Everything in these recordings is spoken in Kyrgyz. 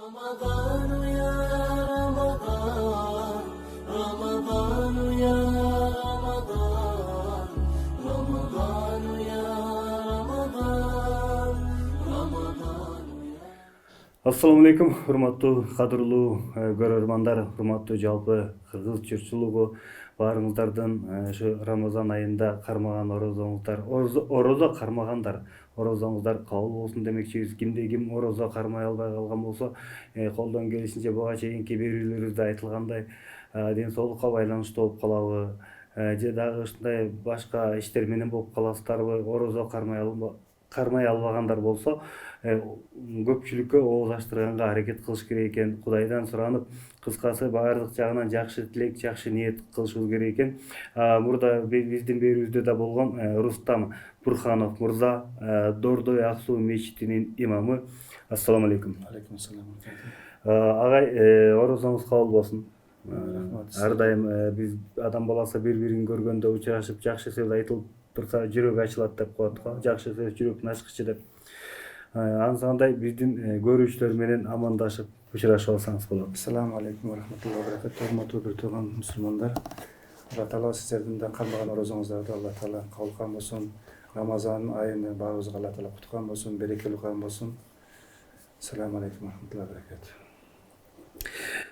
رمضان يا رمضان رمضان يا رمضان رمضان يا رمضان رمضان Assalamu alaikum, hurmattуу кадырлуу көрөрмандар, hurmattуу жалпы кыргыз журтчулугу баарыңыздардын ушу Рамазан айында кармаган орозо кармагандар, орозоңуздар кабыл болсун демекчибиз. Кимде ким орозо кармай албай калган болсо, колдон келишинче буга чейинки берүүлөрүбүздө айтылгандай ден соолукка байланыштуу болуп калабы, же дагы ушундай башка иштер менен болуп каласыздарбы, орозо кармай албагандар болсо көпчүлүккө ооз ачтырганга аракет кылыш керек экен. Кудайдан суранып, кыскасы баардык жагынан жакшы тилек, жакшы ниет кылышыбыз керек экен. Мурда биздин берүүбүздө да болгон Рустам Бурханов мырза, Дордой Ак Суу мечитинин имамы. Ассаламу алейкум. Алейкум ассалам. Агай, орозоңуз кабыл болсун. Рахмат. Ар дайым биз адам баласы бири-бирин көргөндө учурашып, жакшы сөз айтылып турса жүрөк ачылат деп коет го. Жакшы сөз жүрөктүн ачкычы деп. Ансандай биздин көрүүчүлөр менен амандашып учурашып алсаңыз болот. Ассаламу алейкум ва рахматуллахи ва баракатух. Урматтуу бир тууган мусулмандар. Алла таала сиздердин да кармаган орозоңуздарды Алла таала кабыл кылган болсун. Рамазан айыны баарыбызга Алла таала куткан болсун, берекелүү кылган болсун. Ассаламу алейкум ва рахматуллахи ва баракатух.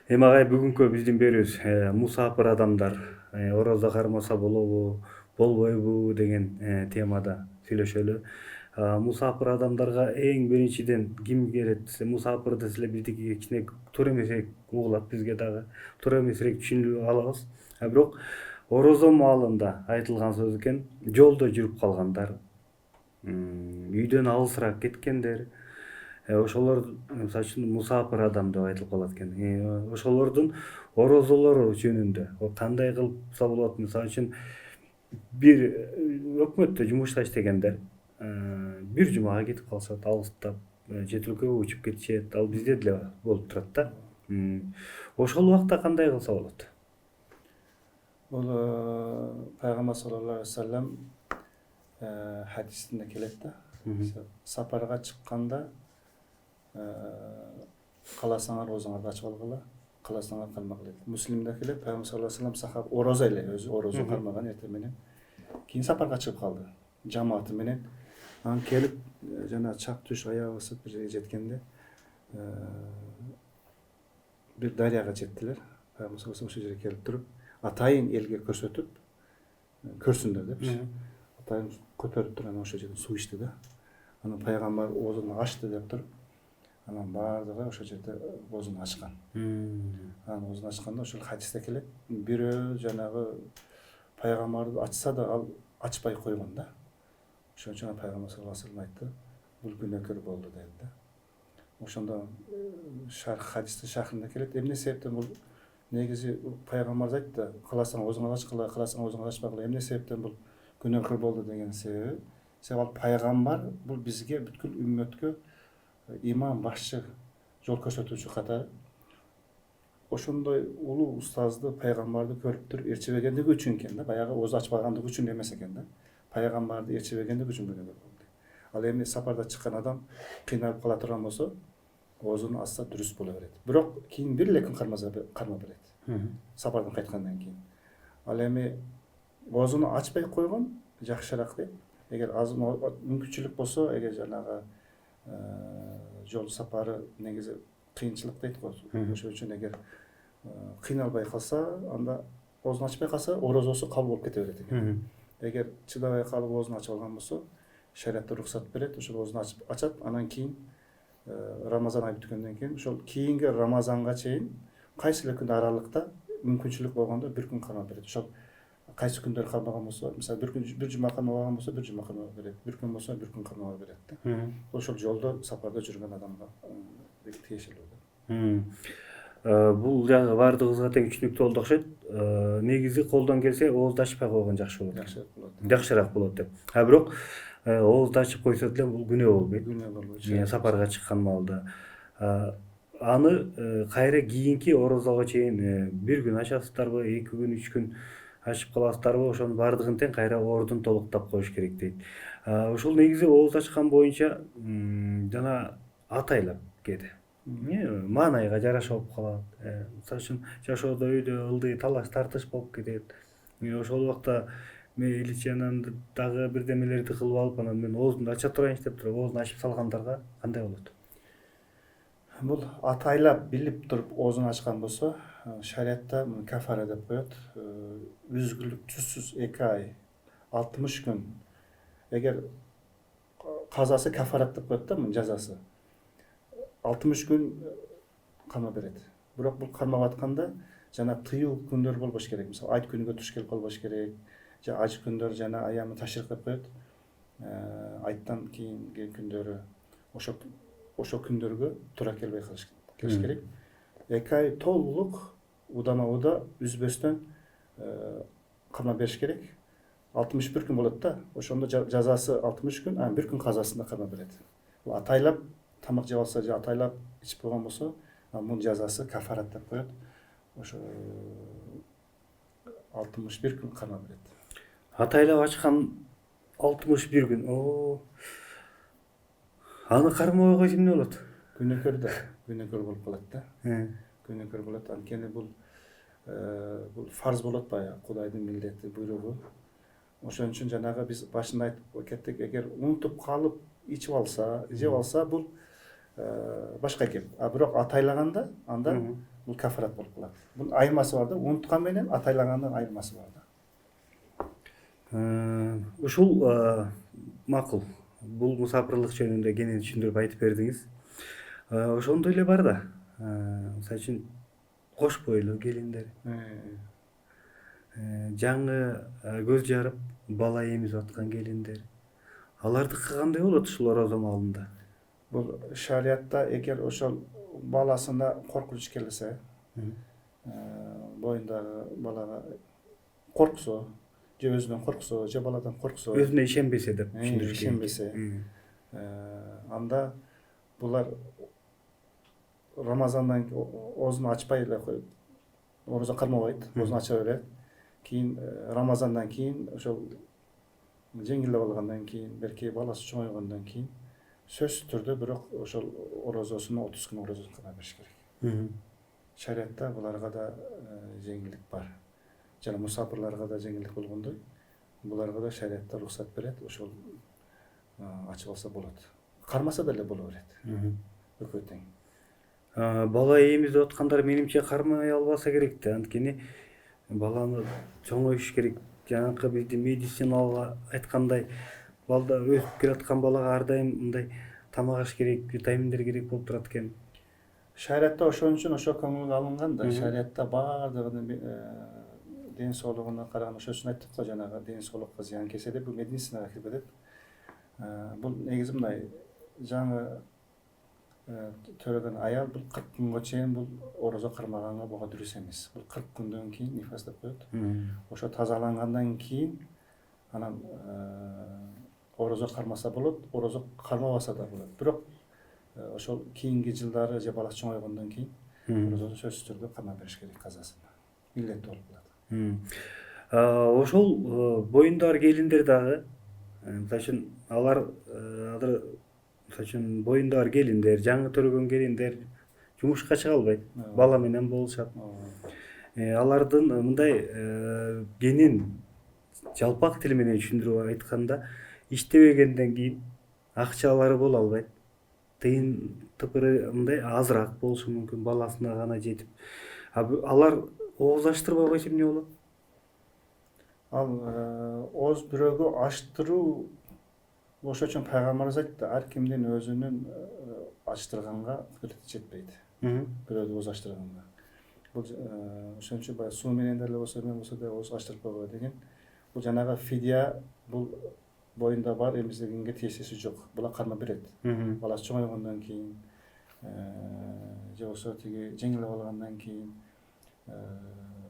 Эми агай, бүгүнкү биздин берүүбүз мусапыр адамдар орозо кармаса болобу, болбойбу деген темада сүйлөшөлү. Мусапыр адамдарга эң биринчиден ким келет десе, мусапыр десе биздики кичине туура эмесирээк угулат, бизге дагы туура эмесирээк түшүнүп алабыз. Бирок орозо маалында айтылган сөз экен: жолдо жүрүп калгандар, үйдөн алысыраак кеткендер, ошолор мисалы үчүн мусапыр адам деп айтылып калат экен. Ошолордун орозолору жөнүндө кандай кылса болот? Мисалы үчүн бир өкмөттө жумушта иштегендер бир жумага кетип калышат, алыстап, чет өлкөгө учуп кетишет. Ал бизде деле болуп турат да. Ошол убакта кандай кылса болот? Бул пайгамбар саллаллаху алейхи ва саллям хадисинде келет да. Сапарга чыкканда кааласаңар оозуңарды ачып алгыла, кааласаңар кармагыла. Муслимде келет, пайгамбар саллаллаху алейхи ва саллям сахаб орозо эле, өзү орозо кармаган эртең менен. Кийин сапарга чыгып калды жамааты менен. Анан келип жана чак түш аягы ысып бир жерге жеткенде бир дарыяга жеттилер. Пайгамбар саллаллаху алейхи ва саллям ошол жерге келип туруп, атайын элге көрсөтүп, көрсүндөр депчи. Атайын көтөрүп туруп анан ошол жерден суу ичти да. Анан пайгамбар оозун ачты деп туруп, анан баардыгы ошол жерде оозун ачкан. Анан оозун ачканда ошол хадисте келет, бирөө жанагы пайгамбарды ачса да ал ачпай койгон да. Ошон үчүн пайгамбар саллаллаху алейхи ва саллям айтты, бул күнөөкөр болду деди да. Ошондо хадисте шархында келет, эмне себептен бул негизи пайгамбар айтты, кааласаң оозуңа ачкыла, кааласаң оозуңа ачпагыла. Эмне себептен бул күнөөкөр болду деген себеби, ал пайгамбар бул бизге бүткүл үммөткө имам, башчы, жол көрсөтүүчү катары. Ошондой улуу устазды, пайгамбарды көрүп туруп ээрчебегендиги үчүн экен да, баягы оозу ачпагандыгы үчүн эмес экен да. Пайгамбарды ээрчебегендиги үчүн күнөөкөр болду. Ал эми сапарда чыккан адам кыйналып кала турган болсо, оозун ачса дурус боло берет. Бирок кийин бир эле күн карма берет. Сапардан кайткандан кийин. Ал эми оозуну ачпай койгон жакшыраак дейт. Эгер мүмкүнчүлүк болсо, эгер жанагы жол сапары негизи кыйынчылык дейт го. Ошол үчүн эгер кыйналбай калса, анда оозун ачпай калса, орозосу кабыл болуп кете берет экен. Эгер чыдабай калып оозун ачып алган болсо, шариатта уруксат берет, ошол оозун ачат, анан кийин Рамазан айы бүткөндөн кийин, ошол кийинки Рамазанга чейин кайсы эле күн аралыкта мүмкүнчүлүк болгондо бир күн кармап берет. Ошол кайсы күндөр кармаган болсо, мисалы бир жума кармабаган болсо, бир жума кармап берет. Бир күн болсо, бир күн кармап берет да. Ошол жолдо сапарда жүргөн адамга тиешелүү да. Бул жагы баардыгыбызга тең түшүнүктүү болду окшойт. Негизи колдон келсе оозду ачпай койгон жакшы болот. Жакшыраак болот деп. Бирок оозду ачып койсо деле бул күнөө болбойт. Күнөө болбойт. Сапарга чыккан маалда. Аны кайра кийинки орозого чейин бир күн ачасыздарбы, 2 күн, 3 күн ачып каласыздарбы, ошонун баардыгын тең кайра ордун толуктап коюш керек дейт. Ошол негизи ооз ачкан боюнча жана атайлап кээде маанайга жараша болуп калат. Мисалы үчүн жашоодо үйдө ылдый талаш тартыш болуп кетет. Ошол убакта мен иличи анан дагы бирдемелерди кылып алып анан мен оозумду ача турайынчы деп туруп оозун ачып салгандарга кандай болот? Бул атайлап билип туруп оозун ачкан болсо, шариатта муну кафара деп коет. Үзгүлтүсүз 2 ай 60 күн. Эгер казасы кафарат деп коет да, мунун жазасы. 60 күн карма берет. Бирок бул кармап атканда жана тыюу күндөр болбош керек. Мисалы айт күнүгө туш келип калбаш керек. Же аж күндөр жана аямы ташрик деп коет. Айттан кийинки күндөрү ошо күндөргө туура келбей келиш керек. 2 ай толук удама уда үзбөстөн карма бериш керек. 61 күн болот да. Ошондо жазасы 60 күн, 1 күн казасында карма берет. Бул атайлап тамак жеп алса же атайлап ичип койгон болсо, мунун жазасы кафарат деп коет. Ошо 61 күн карма берет. Атайлап ачкан 61 күн. Аны кармабай койсо эмне болот? Күнөкөр болуп калат да. Күнөкөр болот. Анткени бул фарз болот баягы Кудайдын милдети, буйругу. Ошон үчүн жанагы биз башында айтып кеттик, эгер унутуп калып ичип алса, жеп алса бул башка кеп. Бирок атайлаганда анда бул кафарат болуп калат. Бунун айырмасы бар да, унуткан менен атайлагандын айырмасы бар да. Ушул макул. Бул мусапырлык жөнүндө кенен түшүндүрүп айтып бердиңиз. Ошондой эле бар да. Мисалы үчүн кош бойлуу келиндер. Жаңы көз жарып бала эмизип аткан келиндер. Алардыкы кандай болот ушул орозо маалында? Бул шариатта эгер ошол баласына коркунуч келсе, боюндагы балага корксо, же өзүнөн корксо, же баладан корксо, Өзүнө ишенбесе деп түшүндүрүш керек. ишенбесе, анда булар Рамазандан оозун ачпай эле коет. Орозо кармабайт, оозун ача берет. Кийин Рамазандан кийин ошол жеңилдеп алгандан кийин, берки баласы чоңойгондон кийин сөзсүз түрдө бирок ошол орозосуну 30 күн орозосун карма бериш керек. Шариатта буларга да жеңилдик бар. Жана мусапырларга да жеңилдик болгондой, буларга да шариатта уруксат берет, ошол ачып алса болот. Кармаса деле боло берет. Экөө тең. Бала эмизип аткандар менимче кармай албаса керек да. Анткени баланы чоңоюш керек. Жанакы биздин медициналык айткандай, балда өсүп келаткан балага ар дайым мындай тамак аш керек, витаминдер керек болуп турат экен. Шариатта ошон үчүн ошо көңүлгө алынган да. Шариатта баардыгын ден соолугуна караган, ошон үчүн айттык го жанагы ден соолукка зыян келсе де бул медицинага кирбедет. Бул негизи мындай жаңы төрөгөн аял бул 40 күнгө чейин бул орозо кармаганга буга дурус эмес. Бул 40 күндөн кийин нифас деп коет. Ошо тазалангандан кийин анан орозо кармаса болот, орозо кармабаса да болот. Бирок ошол кийинки жылдары же баласы чоңойгондон кийин орозону сөзсүз түрдө карма бериш керек казасына. Милдеттүү болуп калат. Ошол боюндагы келиндер дагы, мисалы үчүн алар мисалы үчүн боюндагы келиндер, жаңы төрөгөн келиндер жумушка чыга албайт, бала менен болушат. Алардын мындай кенен жалпак тил менен түшүндүрүп айтканда, иштебегенден кийин акчалары боло албайт. Тыйын тыпыры мындай азыраак болушу мүмкүн, баласына гана жетип. Алар ооз ачтырбай койсо эмне болот? Ооз бирөөгө ачтыруу ошон үчүн пайгамбарыбыз айтты, ар кимдин өзүнүн ачтырганга кудурети жетпейт. Бирөөдү ооз ачтырганга. Бул ошон үчүн баягы суу менен деле болсо, эме болсо да ооз ачтырып койгула деген. Бул жанагы фидия, бул боюнда бар эмизлегенге тиешеси жок. Була карма берет. Баласы чоңойгондон кийин, же болсо тиги жеңилип алгандан кийин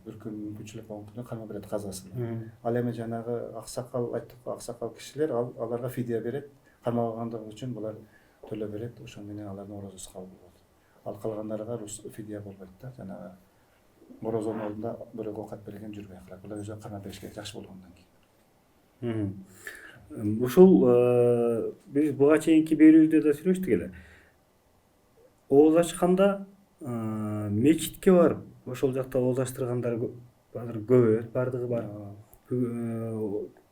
бир күн мүмкүнчүлүк болгондо карма берет казасына. Ал эми жанагы аксакал айттык, аксакал кишилер аларга фидия берет. Кармабагандыгы үчүн булар төлөп берет. Ошон менен алардын орозосу кабыл болот. Ал калгандарга фидия болбойт да. Жанагы орозонун алдында бирөөгө оокат берген жүрбөй калат. Булар өзү карма бериш керек, жакшы болгондон кийин. Ушул биз буга чейинки берүүбүздө да сүйлөштүк эле. ооз ачканда мечитке барып ошол жакта ооз ачтыргандар азыр көп, бардыгы бар.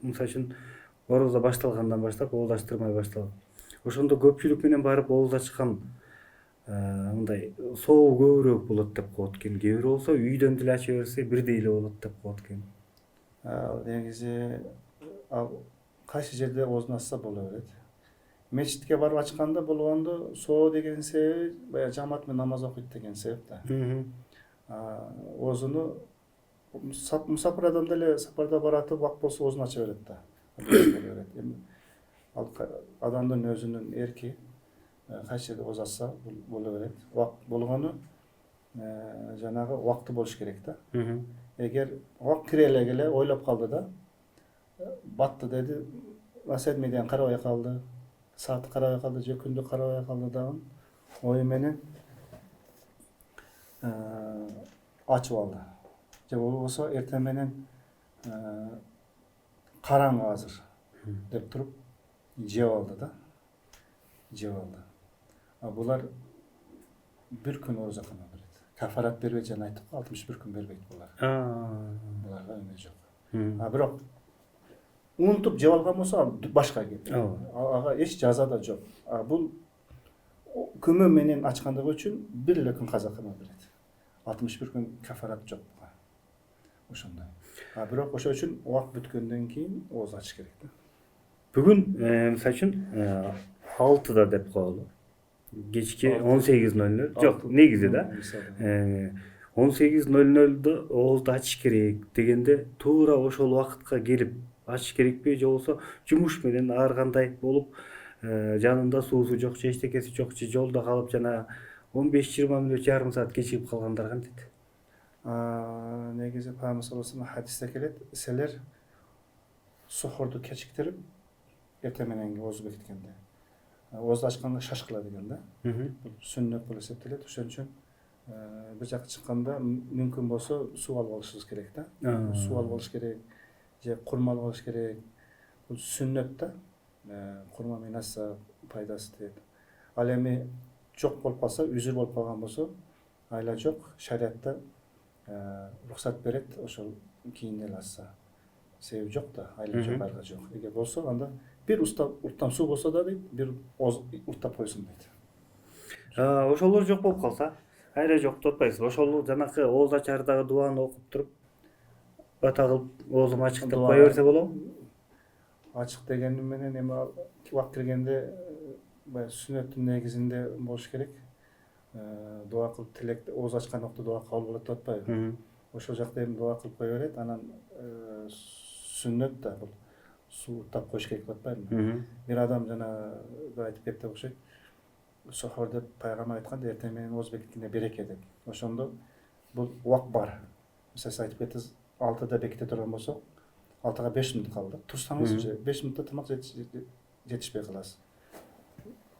Мисалы үчүн орозо башталгандан баштап ооз ачтырмай башталат. Ошондо көпчүлүк менен барып ооз ачкан мындай соо көбүрөөк болот деп коет экен. Кээ бирөө болсо үйдөн деле ача берсе бирдей эле болот деп коет экен. Негизи ал кайсы жерде оозун ачса боло берет. Мечитке барып ачканда болгондо соо деген себеби баягы жамаат менен намаз окуйт деген себеп да. Оозуну мусапыр адам деле сапарда баратып убак болсо оозун ача берет да. Эми ал адамдын өзүнүн эрки, кайсы жерде ооз ачса боло берет. Убак болгону жанагы убакты болуш керек да. Эгер убак кире эле ойлоп калды да, батты деди, насет меден карабай калды, саатты карабай калды, же күндү карабай калды дагы ою менен ачып алды. Же болбосо эртең менен караңгы азыр деп туруп жеп алды да. Жеп алды. Булар бир күн ооза кана берет. Кафарат бербейт, жана айттык, 61 күн бербейт булар. Буларга эме жок. Бирок унутуп жеп алган болсо башка кеп. Ага эч жаза да жок. Бул күмө менен ачкандыгы үчүн бир эле күн каза кана берет. 61 күн кафарат жок буга. Ошондой. Бирок ошол үчүн убак бүткөндөн кийин ооз ачыш керек да. Бүгүн мисалы үчүн 6-да деп коелу. Кечки 18:00. Жок, негизи да. 18:00 оозду ачыш керек дегенде туура ошол убакытка келип ачыш керекпи, же болбосо жумуш менен ар кандай болуп жанында суусу жок, же эчтекеси жок, же жолдо калып жана 15-20 мүнөт, жарым саат кечигип калгандар кантет? Негизи Пайгамбар саллаллаху алейхи хадисте келет, силер сухурду кечиктирип эртең мененги оозу бекиткенде оозду ачканга шашкыла деген да. Бул сүннөт болуп эсептелет. Ошон үчүн бир жака чыкканда мүмкүн болсо суу алып алышыбыз керек да. Суу алып алыш керек, же курма алып алыш керек. Бул сүннөт да. Курма менен ачса пайдасы тиет. Ал эми жок болуп калса, үзүр болуп калган болсо, айла жок, шариатта рухсат берет, ошол кийин эле ачса. Себеби жок да, айла жок, айла жок. Эгер болсо, анда бир урттам суу болсо да дейт, бир ооз урттап койсун дейт. Ошолор жок болуп калса, айла жок деп атпайсыз. Ошол жанакы ооз ачардагы дуаны окуп туруп, бата кылып оозум ачык деп кое берсе болобу? Ачык дегени менен эми убак киргенде баягы сүннөттүн негизинде болуш керек. Дуа кылып тилек, ооз ачкан убакта дуа кабыл болот деп атпайбы? Ошол жакта эми дуа кылып кое берет, анан сүннөт да бул суу урттап коюш керек деп атпайбы? Бир адам жана айтып кетти окшойт. Сохор деп пайгамбар айтканда, эртең менен ооз бекиткенде береке деп. Ошондо бул убак бар. Мисалы айтып кеттиз, 6-да беките турган болсок, 6-га 5 мүнөт калды. Турсаңыз же 5 мүнөттө тамак жетишпей каласыз.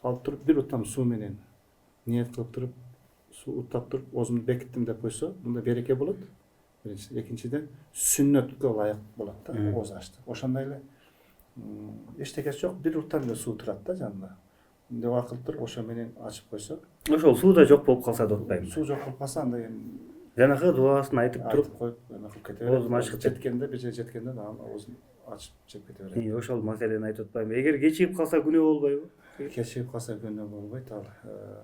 Алып туруп бир уттам суу менен ниет кылып туруп, суу уттап туруп, оозумду бекиттим деп койсо, мында береке болот. Биринчи, экинчиден сүннөткө ылайык болот да, ооз ачты. Ошондой эле эчтекеси жок, бир уттам эле суу турат да жанында. Дуа кылып туруп, ошо менен ачып койсо, Ошол суу да жок болуп калса деп атпайбы? Суу жок болуп калса, анда жанакы дуасын айтып туруп, коюп, эме кылып кете берет. оозум ачык жеткенде, бир жер жеткенде оозун ачып жеп кете берет. Ошол маселени айтып атпаймынбы? Эгер кечигип калса күнөө болбойбу? Кечигип калса күнөө болбойт ал.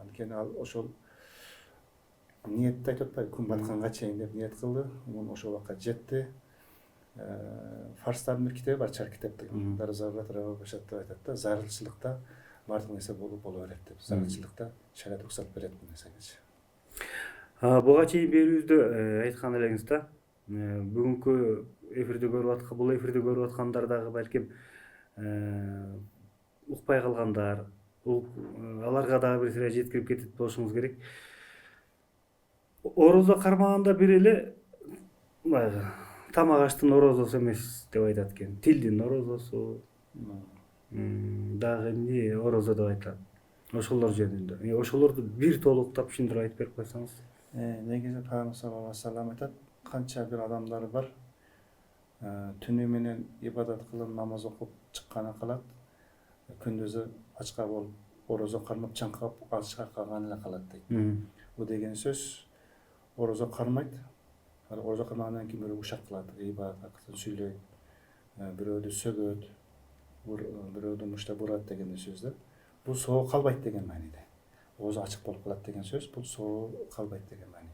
Анткени ал ошол ниетти айтып атпайбы? Күн батканга чейин деп ниет кылды. Муну ошол убакка жетти. Фарстардын бир китеби бар, чар китеп деген. Дарзават Равабашат деп айтат да, зарылчылыкта бардык нерсе болуп берет деп. Зарылчылыкта шариат рухсат берет бул нерсегечи. Буга чейин берүүбүздө айткан элеңиз да, бүгүнкү эфирди көрүп аткан, бул эфирди көрүп аткандар дагы балким укпай калгандар, аларга дагы бир сыйра жеткирип кетет болушуңуз керек. Орозо кармаганда бир эле баягы тамак аштын орозосу эмес деп айтат экен. Тилдин орозосу, дагы эмне орозо деп айтат. Ошолор жөнүндө. Ошолорду бир толуктап түшүндүрүп айтып берип койсоңуз. Негизи Пайгамбар саллаллаху алейхи вассалам айтат, канча бир адамдар бар, түнү менен ибадат кылып, намаз окуп чыкканы калат, күндүзү ачка болуп орозо кармап чаңкап алышка калган эле калат дейт. Bu деген сөз орозо кармайт. Орозо кармагандан кийин бирөө ушак кылат, гыйбат, акытын сүйлөйт, бирөөдү сөгөт, бирөөдү мышта бурат деген сөз да. Бул соо калбайт деген мааниде. Оозу ачык болуп калат деген сөз, бул соо калбайт деген маани.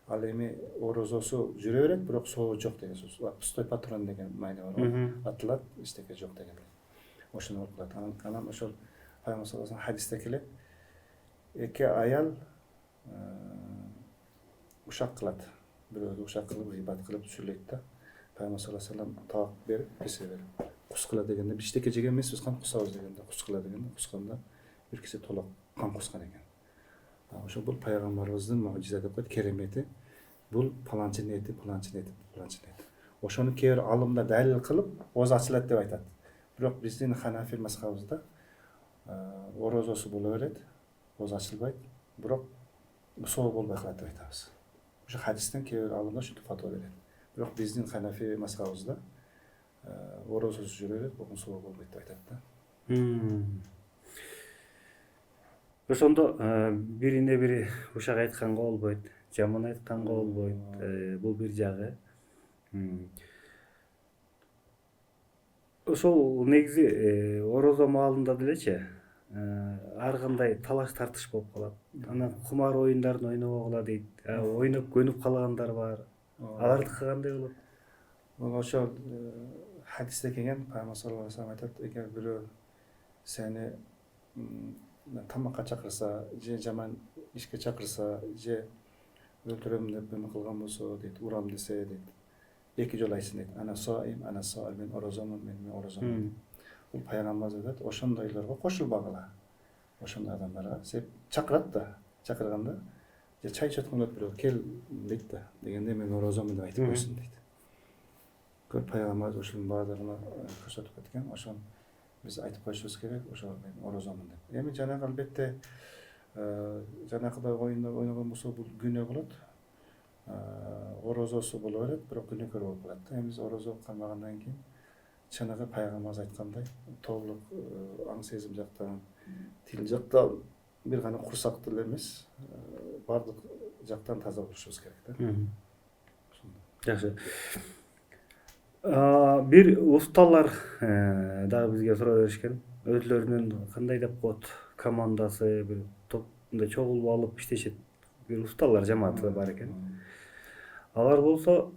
Ал эми орозосу жүрө берет, бирок соо жок деген сөз. Пустой патрон деген маани бар. Атылат, эчтеке жок деген. Ошону болуп калат. Анан ошол Пайгамбар саллаллаху алейхи хадисте келет. Эки аял ушак кылат. Бирөөдү ушак кылып, гыйбат кылып сүйлөйт да. Пайгамбар саллаллаху алейхи вассалам табак берип, кесе берип. Кускыла дегенде биз эчтеке жеген эмеспиз, кан кусабыз дегенде, кускыла дегенде, кусканда бир кесе толок кан кускан экен. Ошо бул пайгамбарыбыздын мажиза деп коет, керемети. Бул паланчы нети, паланчы нети, паланчы нети. Ошону кээ бир алымдар далил кылып, оз ачылат деп айтат. Бирок биздин Ханафи мазхабыбызда орозосу боло берет, оз ачылбайт, бирок соо болбой калат деп айтабыз. Ошо хадистен кээ бир алымдар ушинтип фатва берет. Бирок биздин Ханафи мазхабыбызда орозосу жүрө берет, бул соо болбойт деп айтат да. Ошондо бирине бири ушак айтканга болбойт, жаман айтканга болбойт. Бул бир жагы. Ошол негизи орозо маалында делечи, ар кандай талаш тартыш болуп калат. Анан кумар оюндарын ойнобогула дейт. Ойноп көнүп калгандар бар. Алардыкы кандай болот? Ошол хадисте келген Пайгамбар саллаллаху алейхи вассалам айтат, эгер бирөө сени тамакка чакырса, же жаман ишке чакырса, же өлтүрөм деп эме кылган болсо дейт, урам десе дейт. Эки жолу айтсын дейт. Ана соим, мен орозомун, мен орозомун. Бул пайгамбар айтат, ошондойлорго кошулбагыла. Ошондой адамдарга сеп чакырат да, чакырганда же чай чөткөндөп бирөө кел дейт да, дегенде мен орозомун деп айтып койсун дейт. Көп пайгамбар ошонун баардыгына көрсөтүп кеткен. Ошон биз айтып коюшубуз керек, ошо мен орозомун деп. Эми жанагы албетте жанагыдай оюндар ойногон болсо бул күнөө болот. Орозосу боло берет, бирок күнөөкөр болуп калат. Эми биз орозо кармагандан кийин чыныгы пайгамбарыбыз айткандай, тоолук аң сезим жактан, тил жактан бир гана курсактуу эле эмес, баардык жактан таза болушубуз керек да. Жакшы. Бир усталар дагы бизге суроо беришкен. Өзлөрүнүн кандай деп коет, командасы, бир топунда чогулуп алып иштешет. Бир усталар жамааты бар экен. Алар болсо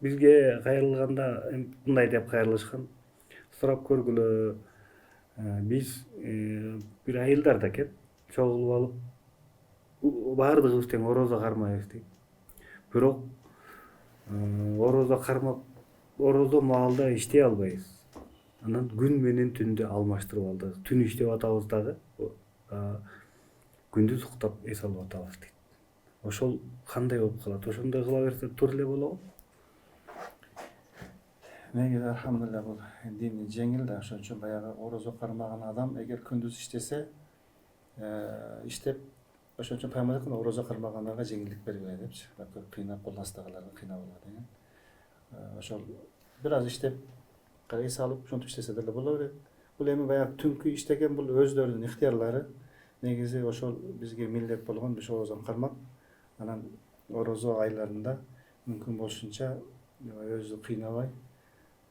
бизге кайрылганда мындай деп кайрылышкан. Сурап көргүлө, биз бир айылдар да кеп чогулуп алып баардыгыбыз тең орозо кармайбыз дейт. Бирок орозо кармап орозо маалда иштей албайбыз. Анан күн менен түндү алмаштырып алдык. Түн иштеп атабыз дагы, күндүз уктап эс алып атабыз дейт. Ошол кандай болуп калат? Ошондой кыла берсе туура эле болобу? Негизи алхамдулилlah бул дини жеңил да, ошон үчүн баягы орозо кармаган адам эгер күндүз иштесе, иштеп, ошон үчүн пайгамбар айткан орозо кармагандарга жеңилдик бергиле депчи. Көп кыйнап болмастыгыларга кыйнабыла деген. Ошол бир аз иштеп, эс алып, ошентип иштесе деле боло берет. Бул эми баягы түнкү иштеген бул өздөрүнүн ыктыярлары. Негизи ошол бизге милдет болгон биз орозо кармап, анан орозо айларында мүмкүн болушунча өзү кыйнабай,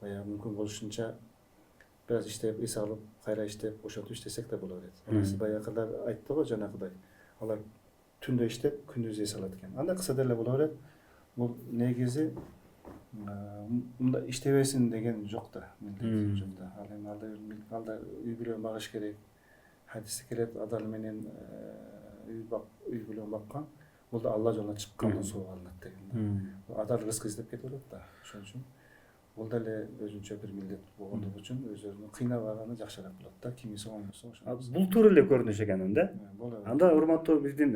баягы мүмкүн болушунча бир аз иштеп, эс алып, кайра иштеп, ошентип иштесек да боло берет. Анысы баягылар айтты го жанагыдай. Алар түндө иштеп, күндүз эс алат экен. Андай кылса деле боло берет. Бул негизи мында иштебесин деген жок да, милдет жок да. Ал эми алда үй бүлө багыш керек. Хадисте келет, адал менен үй бүлө баккан, бул да Алла жолуна чыккандан соо алынат деген. Адал рызык издеп кетип атат да. Ошон үчүн бул деле өзүнчө бир милдет болгондугу үчүн өздөрүнүн кыйнабаганы жакшыраак болот да. Кимиси оңдосо ошо. Бул туура эле көрүнүш экен да. Анда урматтуу биздин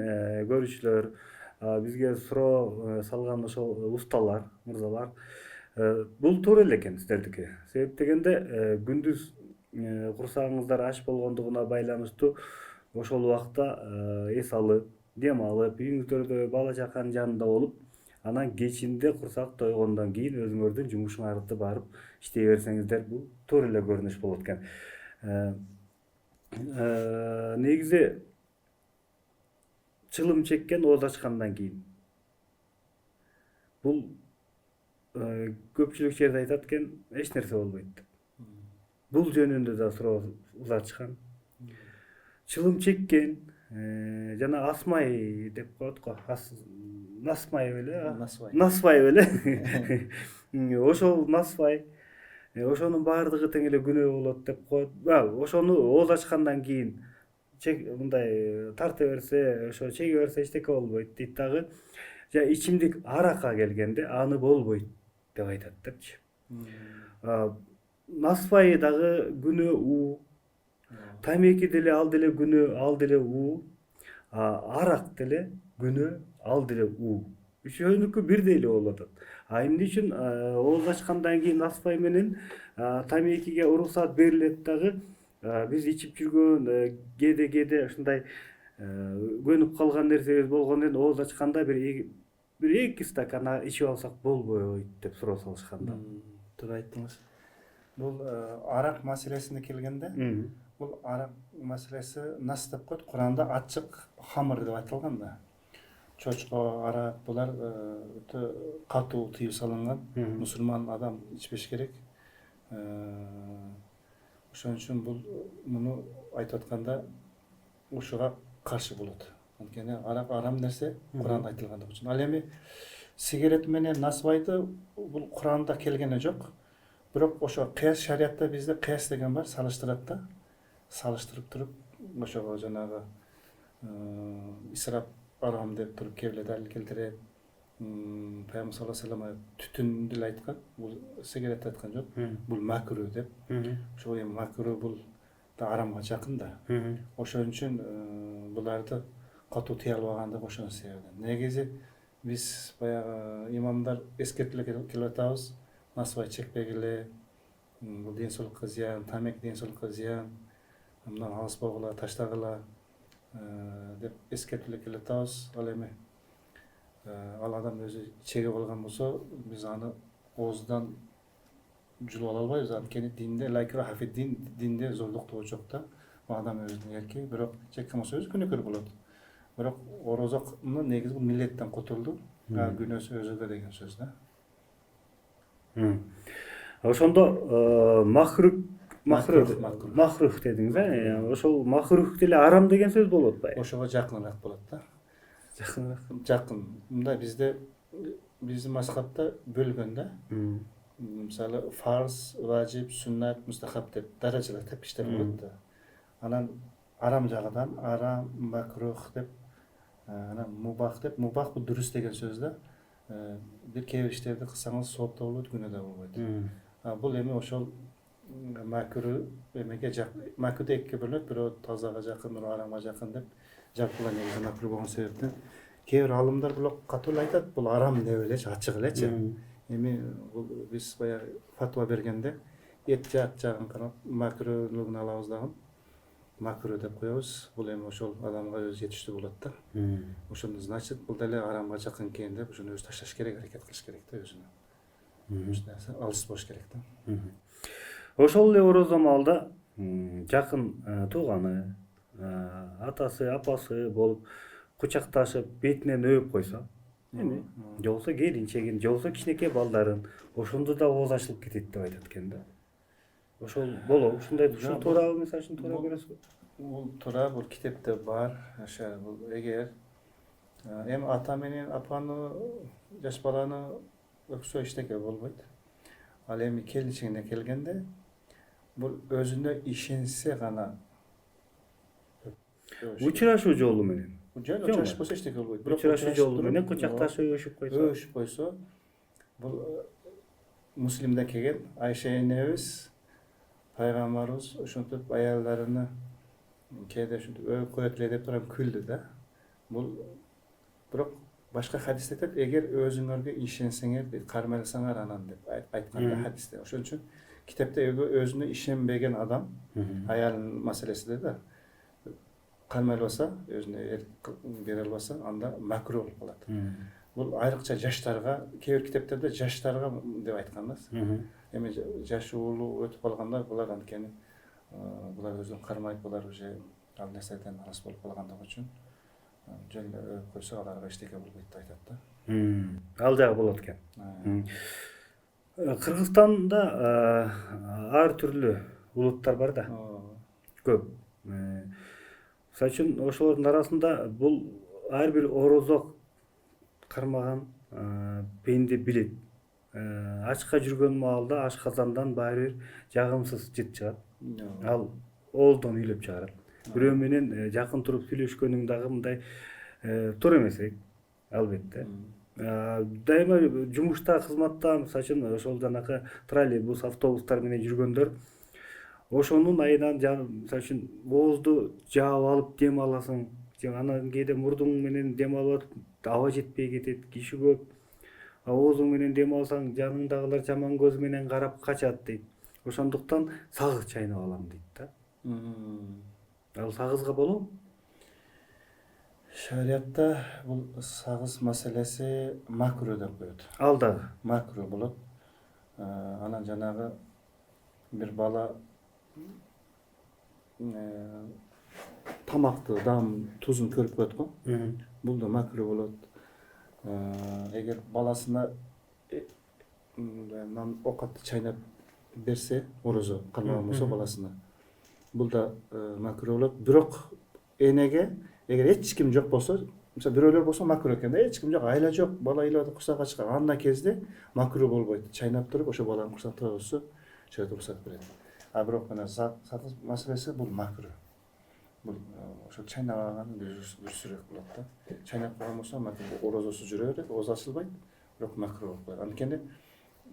көрүүчүлөр, бизге суроо салган ошол усталар, мырзалар, бул туура эле экен сиздердики. Себеп дегенде күндүз курсагыңыздар аш болгондугуна байланыштуу ошол убакта эс алып, дем алып, үйүңүздөрдө бала чаканын жанында болуп, анан кечинде курсак тойгондон кийин өзүңөрдүн жумушуңарды барып иштей берсеңиздер, бул туура эле көрүнүш болот экен. Негизи чылым чеккен ооз ачкандан кийин. Бул көпчүлүк жерде айтат экен, эч нерсе болбойт деп. Бул жөнүндө да суроо узатышкан. Чылым чеккен, жана асмай деп коет го. Насмай беле? Насвай. Насвай беле? Ошол насвай. Ошонун баардыгы тең эле күнөө болот деп коет. Ошону ооз ачкандан кийин мындай тарта берсе, ошо чеге берсе эчтеке болбойт дейт дагы. Жа ичимдик аракка келгенде аны болбойт деп айтат депчи. Насвай дагы күнөө у. Тамеки деле ал деле күнөө, ал деле у. Арак деле күнөө, ал деле у. Үчөөнүкү бирдей эле болуп атат. Эмне үчүн ооз ачкандан кийин насвай менен тамекиге уруксат берилет дагы, биз ичип жүргөн кээде ушундай көнүп калган нерсебиз болгондон ооз ачканда бир 2 стакан ичип алсак болбойт деп суроо салышкан да. Туура айттыңыз. Бул арак маселесине келгенде, бул арак маселеси нас деп коет. Куранда ачык хамыр деп айтылган да. Чочко, арак булар өтө катуу тыюу салынган. Мусулман адам ичпеш керек. Ошон үчүн бул муну айтып атканда ушуга каршы болот. Анткени арак арам нерсе Куранда айтылгандыгы үчүн. Ал эми сигарет менен насвайды бул Куранда келгени жок. Бирок ошо кыяс шариятта бизде кыяс деген бар, салыштырат да. Салыштырып туруп ошого жанагы исрап арам деп туруп кээ далил келтирет. Пайгамбар саллаллаху алейхи вассалам түтүндү эле айткан, бул сигарет айткан жок. Бул макру деп. Ошо эми макру бул да арамга жакын да. Ошон үчүн буларды катуу тыя албагандыгы ошонун себебинен. Негизи биз баягы имамдар эскертиле келип атабыз. Насвай чекпегиле, бул ден соолукка зыян, тамеки ден соолукка зыян, мындан алыспагыла, таштагыла деп эскертиле келип атабыз. Ал эми ал адам өзү чеге болгон болсо, биз аны оозунан жулуп ала албайбыз. Анткени динде лайкра хафиддин, динде зордук жок да. Бул адам өзүнүн эрки, бирок чеккен болсо өзү күнөөкөр болот. Бирок орозонун негизи бул миллеттен кутулду. Күнөөсү өзүгө деген сөз да. Ошондо махрух дедиңиз, ошол махрух деле арам деген сөз болот атпайбы? Ошого жакыныраак болот да. Жакыныраак. Жакын. Мында бизде биздин мазхабта бөлгөн да. Мисалы фарз, важип, суннат, мустахаб деп даражалар тепкичтер болот да. Анан арам жагынан арам, макрух деп, анан мубах деп, мубах бул дурус деген сөз да. Бир кээ бир иштерди кылсаңыз сооп да болот, күнөө да болбойт. Бул эми ошол макру эмеге жакын. Макру экиге бөлүнөт, бирөө тазага жакын, бирөө арамга жакын деп. Жакпыла негизи макру болгон себептен кээ бир алымдар бул катуу айтат, бул арам деп элечи, ачык элечи. Эми бул биз баягы фатва бергенде эт жагын карап макрулугун алабыз дагы. Макру деп коебуз. Бул эми ошол адамга өзү жетиштүү болот да. Ошондо значит бул деле арамга жакын экен деп ошону өзү ташташ керек, аракет кылыш керек да өзүнө. Ушундай алыс болуш керек да. Ошол эле орозо маалда жакын тууганы, атасы, апасы болуп кучакташып, бетинен өп койсо, эми же болбосо келинчегин, же болбосо кичинекей балдарын, ошондо да ооз ачылып кетет деп айтат экен да. Ошол болобу? Ушундай туурабы, мисалы үчүн туура көрөсүзбү? Бул туура, бул китепте бар. Бул эгер эми ата менен апаны, жаш баланы өксө эчтеке болбойт. Ал эми келинчегине келгенде бул өзүнө ишенсе гана учурашуу жолу менен. Жөн учурашпаса эчтеке болбойт. Учурашуу жолу менен кучакташып өшүп койсо, бул Муслимде келген Айша энебиз пайгамбарыбыз ошентип аялдарына кээде ушинтип өп коет эле деп турам күлдү да. Бул бирок башка хадисте айтат, эгер өзүңөргө ишенсеңер, кармалсаңар анан деп айткан да хадисте. Ошон үчүн китепте өзүнө ишенбеген адам аялынын маселесиде да кармалбаса, өзүнө эрк бере албаса, анда макру болуп калат. Бул айрыкча жаштарга, кээ бир китептерде жаштарга деп айткан да. Эми жаш уулу өтүп калгандар булар анткени Булар өзүн кармайт, булар уже ал нерседен алыс болуп калгандыгы үчүн жөн эле өөп койсо аларга эчтеке болбойт деп айтат да. Ал жагы болот экен. Кыргызстанда ар түрлүү улуттар бар да, көп. Мисалы үчүн ошолордун арасында бул ар бир орозо кармаган пенде билет. Ачка жүргөн маалда ашказандан баары бир жагымсыз жыт чыгат. Ал оолдон үйлөп чыгарат. Бирөө менен жакын туруп сүйлөшкөнүң дагы мындай туура эмес элек, албетте. Дайыма жумушта, кызматта, мисалы үчүн ошол жанакы троллейбус, автобустар менен жүргөндөр ошонун айынан мисалы үчүн оозду жаап алып дем аласың. Анан кээде мурдуң менен дем алып аба жетпей кетет, киши көп. Оозуң менен дем алсаң, жаныңдагылар жаман көз менен карап качат дейт. Ошондуктан сагыз чайнап алам дейт да. Ал сагызга болобу? Шариатта бул сагыз маселеси макро деп коет. Ал дагы Макро болот. Анан жанагы бир бала тамакты, дам, тузун көрүп коет го. Бул да макро болот. Эгер баласына окатты чайнап берсе, орозо кармаган болсо баласына, бул да макро болот. Бирок энеге эгер эч ким жок болсо, мисалы бирөөлөр болсо макро экен да, эч ким жок, айла жок, бала ыйлап курсак ачкан, анда кезде макро болбойт. Чайнап туруп ошо баланы курсактыра турса, шариат уруксат берет. Бирок мына сагыз маселеси бул макро. Бул ошо чайнабаган дұрысыраак болот да. Чайнап койгон болсо макро орозосу жүрө берет, ооз ачылбайт, бирок макро болуп коет. Анткени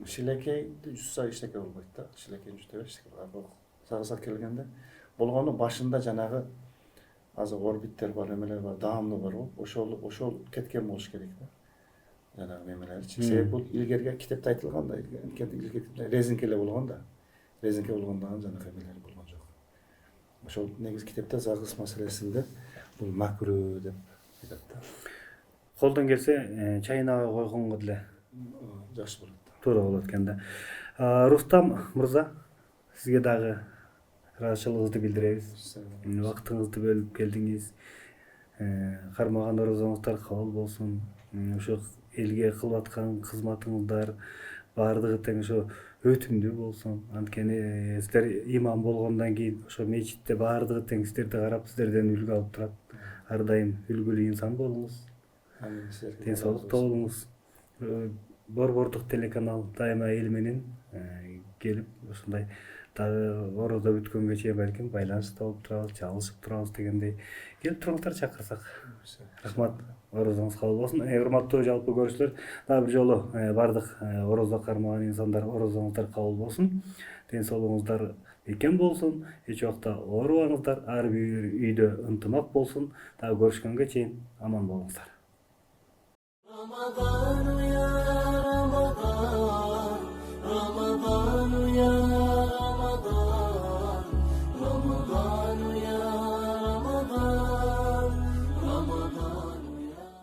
шилекейди жутса эчтеке болбойт да. Шилекейди жута берет, эчтеке болбойт. Сагызга келгенде болгону башында жанагы азыр орбиттер бар, эмелер бар, даамы бар го. Ошол кеткен болуш керек да. Жанагы эмелерчи. Себеби бул илгерге китепте айтылган да, резинке эле болгон да. Резинке болгондон жанагы эмелер болгон жок. Ошол негизи китепте сагыз маселесинде бул макро деп айтат да. Колдон келсе чайнабай койгонго деле Жакшы болот. туура болот экен да. Рустам мырза, сизге дагы ыраазычылыгыбызды билдиребиз. Убактыңызды бөлүп келдиңиз. Кармаган орозоңуздар кабыл болсун. Ошо элге кылып аткан кызматыңыздар баардыгы тең ошо өтүмдүү болсун. Анткени сиздер имам болгондон кийин ошо мечитте баардыгы тең сиздерди карап, сиздерден үлгү алып турат. Ар дайым үлгүлүү инсан болуңуз. Ден соолукта болуңуз. Борбордук телеканал дайыма эл менен келип ушундай дагы орозо бүткөнгө чейин балким байланышта болуп турабыз, чалышып турабыз дегендей. Келип туруңуздар, чакырсак. Рахмат. Орозоңуз кабыл болсун. Урматтуу жалпы көрүүчүлөр, дагы бир жолу бардык орозо кармаган инсандар орозоңуздар кабыл болсун. Ден соолугуңуздар бекем болсун. Эч убакта оорубаңыздар. Ар бир үйдө ынтымак болсун. Дагы көрүшкөнгө чейин аман болуңуздар.